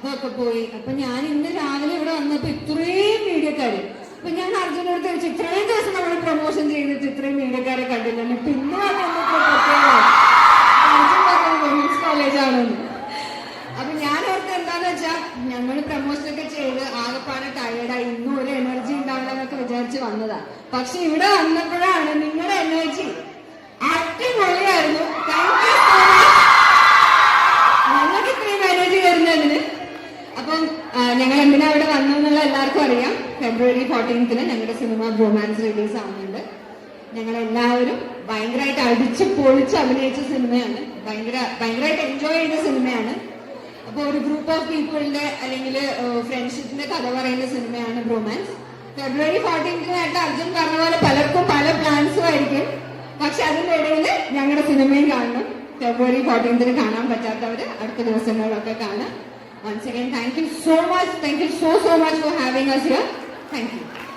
ഒക്കെ പോയി. അപ്പൊ ഞാൻ ഇന്ന് രാവിലെ ഇവിടെ വന്നപ്പോ ഇത്രയും മീഡിയക്കാര്. അപ്പൊ ഞാൻ അർജുനോട് ചോദിച്ചു, ഇത്രയും ദിവസം നമ്മൾ പ്രൊമോഷൻ ചെയ്തിട്ട് ഇത്രയും മീഡിയക്കാരെ കണ്ടില്ലല്ലോ, പിന്നെ വിമൻസ് കോളേജാണെന്ന്. അപ്പൊ ഞാൻ ഓർത്ത് എന്താന്ന് വെച്ചാൽ ഞങ്ങൾ പ്രൊമോഷൻ ഒക്കെ ചെയ്ത് ആകെപ്പാടെ ടയേർഡായി, ഇന്നും ഒരു എനർജി ഉണ്ടാവില്ല എന്നൊക്കെ വിചാരിച്ച് വന്നതാ. പക്ഷെ ഇവിടെ വന്നപ്പോഴാണ് നിങ്ങളുടെ എനർജി അടിപൊളിയായിരുന്നു. താങ്ക് യു സോ മച്ച് ഞങ്ങൾക്ക് ഇത്രയും എനർജി തരുന്നതിന്. അപ്പം ഞങ്ങൾ എന്തിനാ ഇവിടെ വന്നതെന്നുള്ള എല്ലാവർക്കും അറിയാം. ഫെബ്രുവരി 14 ഞങ്ങളുടെ സിനിമ ബ്രോമാൻസ് റിലീസ് ആവുന്നുണ്ട്. ഞങ്ങളെല്ലാവരും ഭയങ്കരമായിട്ട് അടിച്ച് പൊളിച്ച് അഭിനയിച്ച സിനിമയാണ്. ഭയങ്കരമായിട്ട് എൻജോയ് ചെയ്ത സിനിമയാണ്. അപ്പൊ ഒരു ഗ്രൂപ്പ് ഓഫ് പീപ്പിളിന്റെ അല്ലെങ്കിൽ ഫ്രണ്ട്ഷിപ്പിന്റെ കഥ പറയുന്ന സിനിമയാണ് ബ്രോമാൻസ്. ഫെബ്രുവരി 14 അർജുൻ പറഞ്ഞ പോലെ പലർക്കും പല പ്ലാൻസും ആയിരിക്കും. പക്ഷെ അതിന്റെ ഇടയിൽ ഞങ്ങളുടെ സിനിമയും കാണണം. ഫെബ്രുവരി 14 കാണാൻ പറ്റാത്തവര് അടുത്ത ദിവസങ്ങളിലൊക്കെ കാണാം. Once again, thank you so much. Thank you so much for having us here. Thank you.